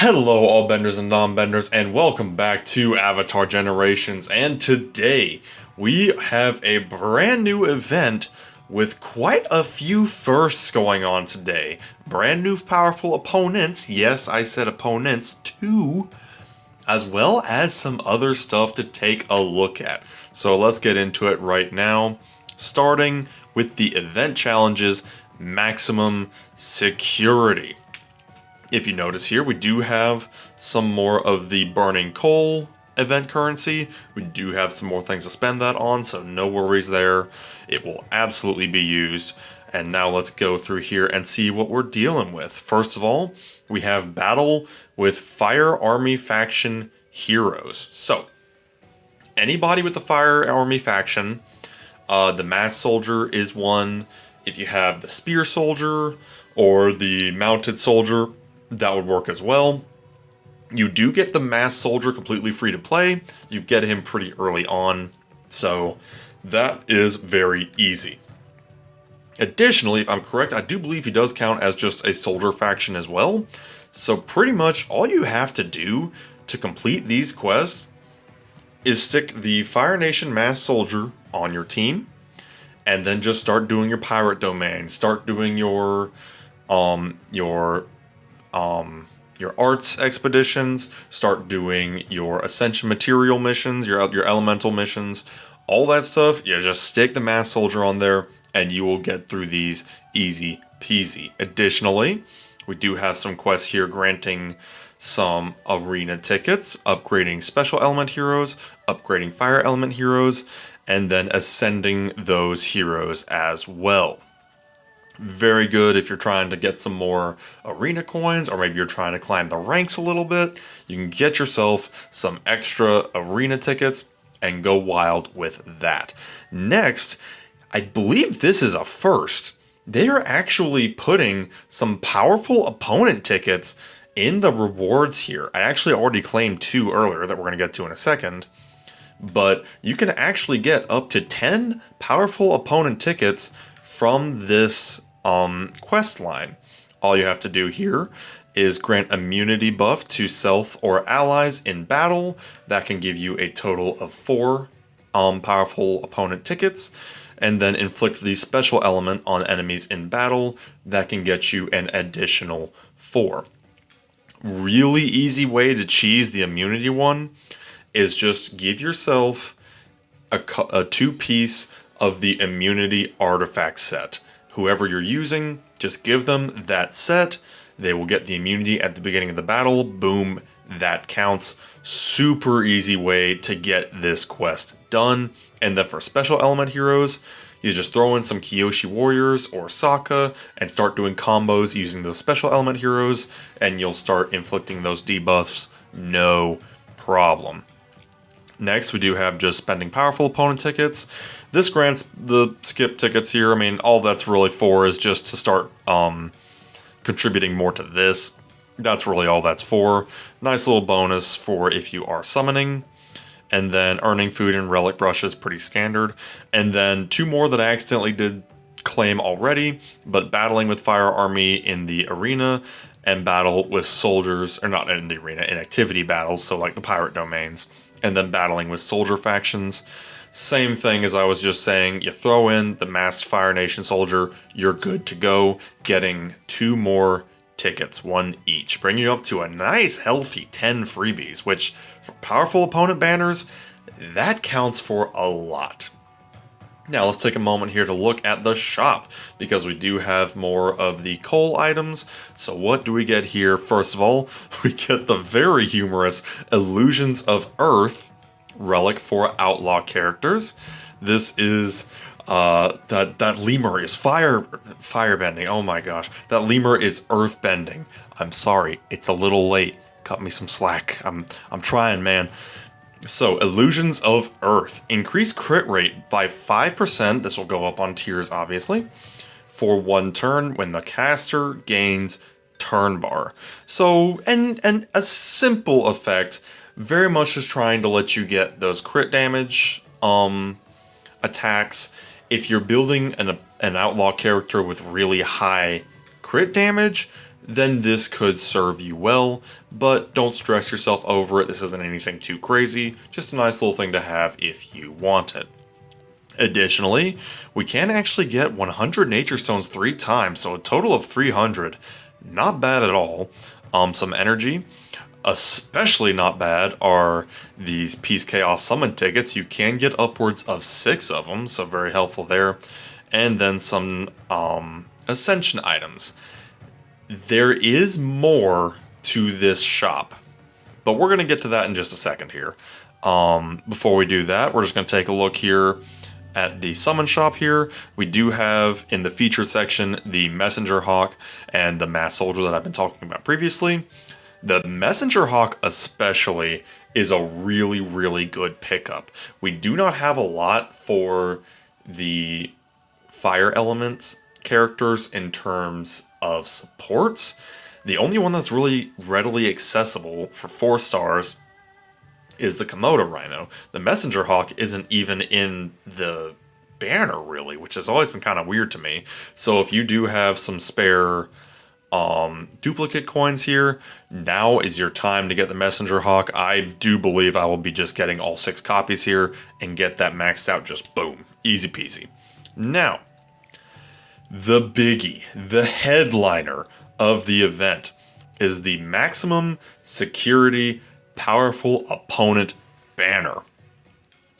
Hello, all benders and non-benders, and welcome back to Avatar Generations. And today we have a brand new event with quite a few firsts going on today. Brand new powerful opponents, yes, I said opponents, too, as well as some other stuff to take a look at. So let's get into it right now, starting with the event challenges, maximum security. If you notice here, we do have some more of the burning coal event currency. We do have some more things to spend that on, so no worries there. It will absolutely be used. And now let's go through here and see what we're dealing with. First of all, we have battle with Fire Army faction heroes. So, anybody with the Fire Army faction, the Mass Soldier is one. If you have the Spear Soldier or the Mounted Soldier, that would work as well. You do get the Mass Soldier completely free to play. You get him pretty early on, so that is very easy. Additionally, if I'm correct, I do believe he does count as just a soldier faction as well. So pretty much all you have to do to complete these quests is stick the Fire Nation Mass Soldier on your team, and then just start doing your pirate domain. Start doing your arts expeditions, start doing your ascension material missions, your elemental missions, all that stuff. You just stick the Mass Soldier on there and you will get through these easy peasy. Additionally, we do have some quests here granting some arena tickets, upgrading special element heroes, upgrading fire element heroes, and then ascending those heroes as well. Very good if you're trying to get some more arena coins, or maybe you're trying to climb the ranks a little bit. You can get yourself some extra arena tickets and go wild with that. Next, I believe this is a first. They are actually putting some powerful opponent tickets in the rewards here. I actually already claimed two earlier that we're going to get to in a second. But you can actually get up to 10 powerful opponent tickets from this quest line. All you have to do here is grant immunity buff to self or allies in battle. That can give you a total of 4 powerful opponent tickets, and then inflict the special element on enemies in battle. That can get you an additional 4. Really easy way to cheese the immunity one is just give yourself a 2-piece of the immunity artifact set. Whoever you're using, just give them that set. They will get the immunity at the beginning of the battle. Boom, that counts. Super easy way to get this quest done. And then for special element heroes, you just throw in some Kyoshi warriors or Sokka and start doing combos using those special element heroes, and you'll start inflicting those debuffs no problem. Next, we do have just spending powerful opponent tickets. This grants the skip tickets here. I mean, all that's really for is just to start contributing more to this. That's really all that's for. Nice little bonus for if you are summoning. And then earning food and relic brushes, pretty standard. And then 2 more that I accidentally did claim already, but battling with Fire Army in the arena and battle with soldiers, or not in the arena, in activity battles, so like the pirate domains, and then battling with soldier factions. Same thing as I was just saying, you throw in the masked Fire Nation soldier, you're good to go, getting 2 more tickets, 1 each, bringing you up to a nice healthy 10 freebies, which for powerful opponent banners, that counts for a lot. Now let's take a moment here to look at the shop, because we do have more of the coal items. So what do we get here? First of all, we get the very humorous Illusions of Earth relic for outlaw characters. This is that lemur is firebending. Oh my gosh, that lemur is earthbending. I'm sorry, it's a little late. Cut me some slack. I'm trying, man. So, Illusions of Earth. Increase crit rate by 5%. This will go up on tiers, obviously, for 1 turn when the caster gains turn bar. So, and a simple effect, very much just trying to let you get those crit damage attacks. If you're building an outlaw character with really high crit damage, then this could serve you well, but don't stress yourself over it. This isn't anything too crazy, just a nice little thing to have if you want it. Additionally, we can actually get 100 nature stones 3 times, so a total of 300. Not bad at all. Some energy. Especially not bad are these Peace Chaos Summon tickets. You can get upwards of 6 of them, so very helpful there. And then some Ascension items. There is more to this shop, but we're going to get to that in just a second here. Before we do that, we're just going to take a look here at the summon shop here. We do have in the feature section the Messenger Hawk and the Mass Soldier that I've been talking about previously. The Messenger Hawk especially is a really, really good pickup. We do not have a lot for the fire elements characters in terms of supports. The only one that's really readily accessible for 4 stars is the Komodo Rhino. The Messenger Hawk isn't even in the banner really, which has always been kind of weird to me. So if you do have some spare duplicate coins here, now is your time to get the Messenger Hawk. I do believe I will be just getting all 6 copies here and get that maxed out, just boom, easy peasy. Now, the biggie, the headliner of the event is the Maximum Security Powerful Opponent banner.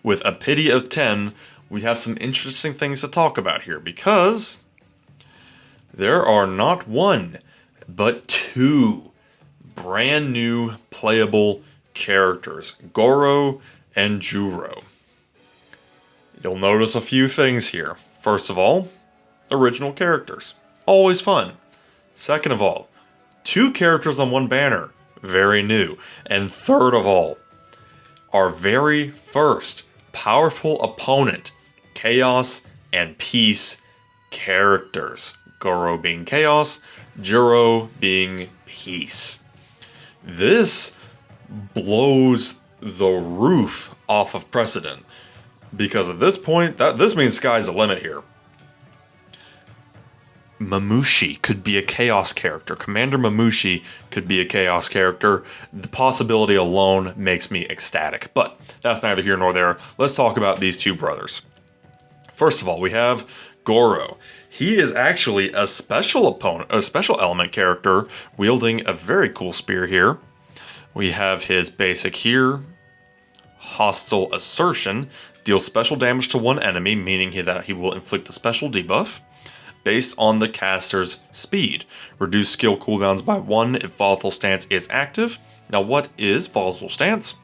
With a pity of 10, we have some interesting things to talk about here because there are not 1, but 2 brand new playable characters, Goro and Juro. You'll notice a few things here. First of all, original characters. Always fun. Second of all, 2 characters on 1 banner. Very new. And third of all, our very first powerful opponent, Chaos and Peace characters. Goro being Chaos, Juro being Peace. This blows the roof off of precedent, because at this point, this means sky's the limit here. Mamushi could be a Chaos character. Commander Mamushi could be a Chaos character. The possibility alone makes me ecstatic, but that's neither here nor there. Let's talk about these 2 brothers. First of all, we have Goro. He is actually a special opponent, a special element character, wielding a very cool spear here. We have his basic here, Hostile Assertion, deals special damage to 1 enemy, meaning that he will inflict a special debuff based on the caster's speed. Reduce skill cooldowns by 1 if Volatile Stance is active. Now, what is Volatile Stance?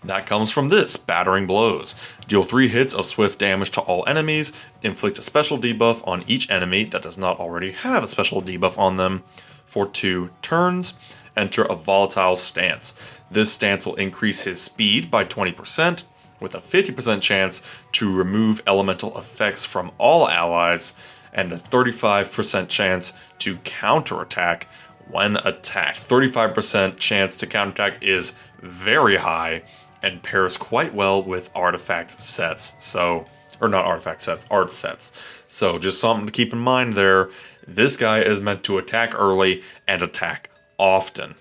That comes from this, Battering Blows. Deal 3 hits of swift damage to all enemies, inflict a special debuff on each enemy that does not already have a special debuff on them for 2 turns. Enter a Volatile Stance. This stance will increase his speed by 20%, with a 50% chance to remove elemental effects from all allies, and a 35% chance to counterattack when attacked. 35% chance to counterattack is very high, and pairs quite well with artifact sets. So, or not artifact sets, art sets. So just something to keep in mind there. This guy is meant to attack early and attack often.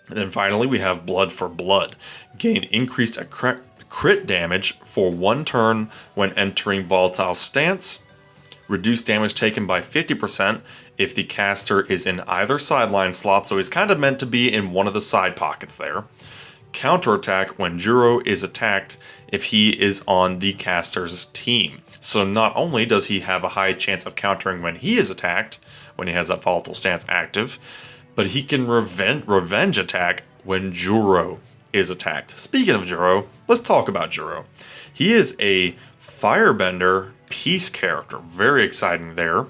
And then finally we have Blood for Blood. Gain increased crit damage for 1 turn when entering Volatile Stance. Reduce damage taken by 50% if the caster is in either sideline slot, so he's kind of meant to be in one of the side pockets there. Counterattack when Juro is attacked if he is on the caster's team. So not only does he have a high chance of countering when he is attacked, when he has that Volatile Stance active, but he can revenge attack when Juro is attacked. Speaking of Juro, let's talk about Juro. He is a Firebender Peace character. Very exciting there.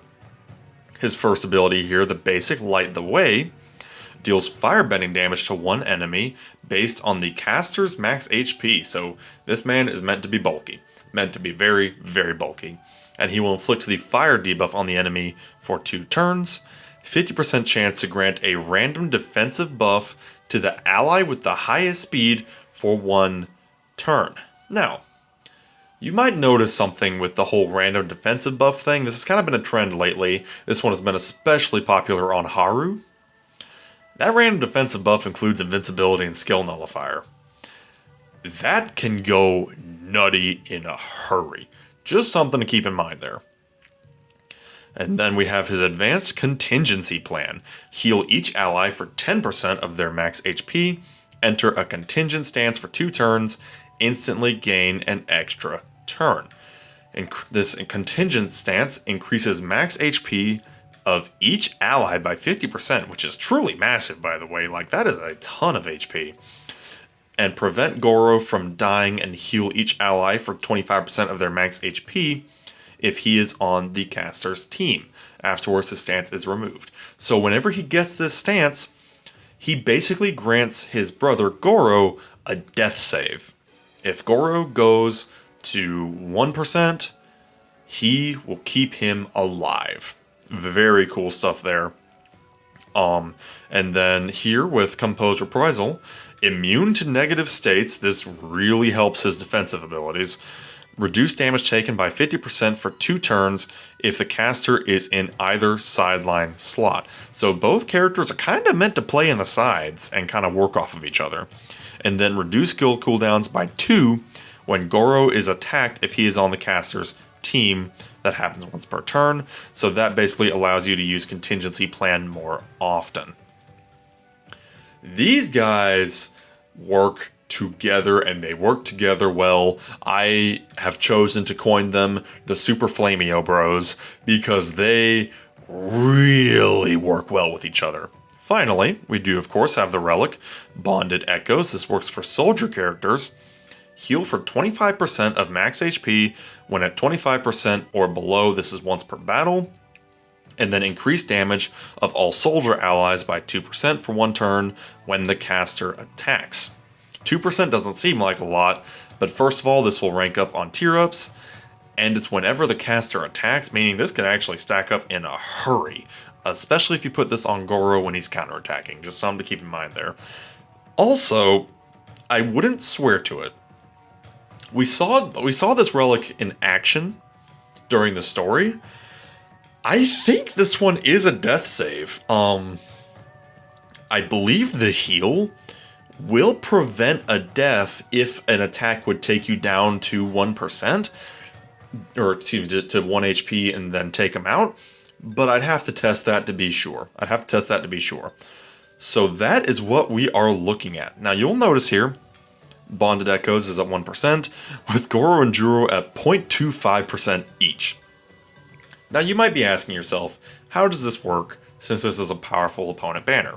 His first ability here, the basic Light the Way, deals firebending damage to 1 enemy based on the caster's max HP. So this man is meant to be bulky. Meant to be very, very bulky. And he will inflict the fire debuff on the enemy for 2 turns. 50% chance to grant a random defensive buff to the ally with the highest speed for 1 turn. Now, You might notice something with the whole random defensive buff thing. This has kind of been a trend lately. This one has been especially popular on Haru. That random defensive buff includes invincibility and skill nullifier. That can go nutty in a hurry. Just something to keep in mind there. And then we have his advanced contingency plan. Heal each ally for 10% of their max HP, enter a contingent stance for 2 turns, instantly gain an extra turn. This contingent stance increases max HP of each ally by 50%, which is truly massive, by the way. Like, that is a ton of HP. And prevent Goro from dying and heal each ally for 25% of their max HP if he is on the caster's team. Afterwards, his stance is removed. So whenever he gets this stance, he basically grants his brother Goro a death save. If Goro goes to 1%, he will keep him alive. Very cool stuff there. And then here with Composed Reprisal, immune to negative states, this really helps his defensive abilities. Reduce damage taken by 50% for 2 turns if the caster is in either sideline slot. So both characters are kind of meant to play in the sides and kind of work off of each other. And then reduce skill cooldowns by 2 when Goro is attacked if he is on the caster's team. That happens once per turn. So that basically allows you to use contingency plan more often. These guys work together, and they work together well. I have chosen to coin them the Super Flameo Bros because they really work well with each other. Finally, we do of course have the Relic, Bonded Echoes. This works for soldier characters. Heal for 25% of max HP when at 25% or below. This is once per battle. And then increase damage of all soldier allies by 2% for 1 turn when the caster attacks. 2% doesn't seem like a lot, but first of all, this will rank up on tier ups, and it's whenever the caster attacks, meaning this can actually stack up in a hurry, especially if you put this on Goro when he's counterattacking. Just something to keep in mind there. Also, I wouldn't swear to it. We saw this relic in action during the story. I think this one is a death save. I believe the heal will prevent a death if an attack would take you down to 1%, or excuse me, to 1 HP and then take them out, but I'd have to test that to be sure. So that is what we are looking at. Now you'll notice here, Bonded Echoes is at 1%, with Goro and Juro at 0.25% each. Now you might be asking yourself, how does this work since this is a powerful opponent banner?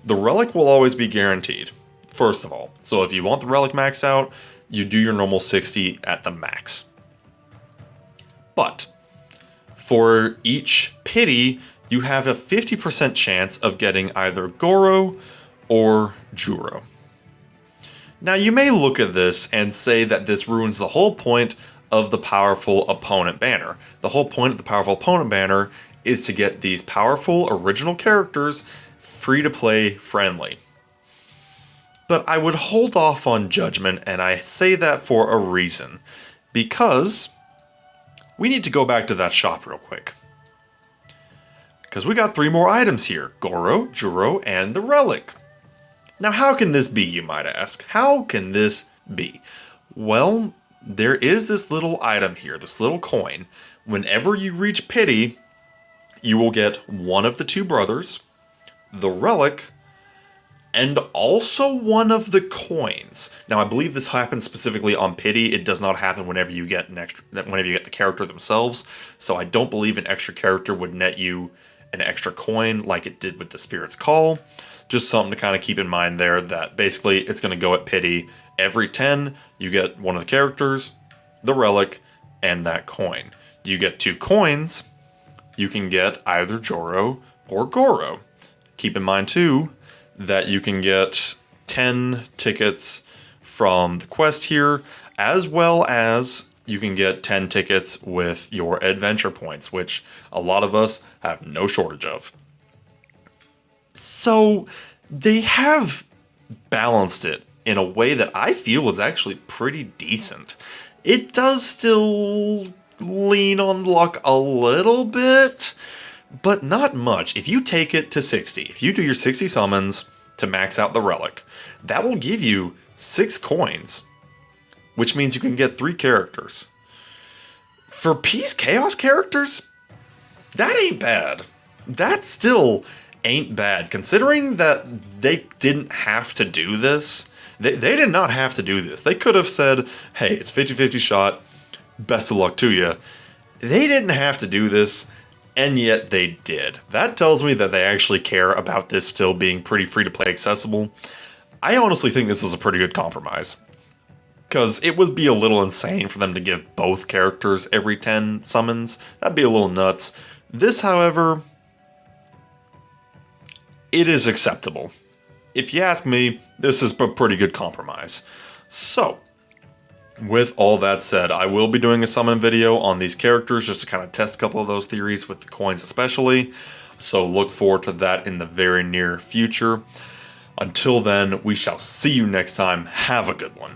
The Relic will always be guaranteed, first of all. So if you want the Relic maxed out, you do your normal 60 at the max. But for each pity, you have a 50% chance of getting either Goro or Juro. Now you may look at this and say that this ruins the whole point of the powerful opponent banner. The whole point of the powerful opponent banner is to get these powerful original characters free to play friendly. But I would hold off on judgment, and I say that for a reason. Because we need to go back to that shop real quick. Because we got 3 more items here: Goro, Juro, and the Relic. Now how can this be, you might ask? How can this be? Well, there is this little item here, this little coin. Whenever you reach pity, you will get one of the 2 brothers, the Relic, and also one of the coins. Now, I believe this happens specifically on pity. It does not happen whenever you get the character themselves. So I don't believe an extra character would net you an extra coin like it did with the Spirit's Call. Just something to kind of keep in mind there, that basically it's going to go at pity. Every 10, you get one of the characters, the Relic, and that coin. You get 2 coins, you can get either Juro or Goro. Keep in mind too that you can get 10 tickets from the quest here, as well as you can get 10 tickets with your adventure points, which a lot of us have no shortage of. So they have balanced it in a way that I feel is actually pretty decent. It does still lean on luck a little bit, but not much. If you take it to 60, if you do your 60 summons to max out the relic, that will give you 6 coins, which means you can get 3 characters. For Peace Chaos characters, that ain't bad. That still ain't bad, considering that they didn't have to do this. They did not have to do this. They could have said, hey, it's 50-50 shot, best of luck to you. They didn't have to do this, and yet they did. That tells me that they actually care about this still being pretty free-to-play accessible. I honestly think this is a pretty good compromise, because it would be a little insane for them to give both characters every 10 summons. That'd be a little nuts. This, however, it is acceptable. If you ask me, this is a pretty good compromise. So, with all that said, I will be doing a summon video on these characters just to kind of test a couple of those theories with the coins especially. So look forward to that in the very near future. Until then, we shall see you next time. Have a good one.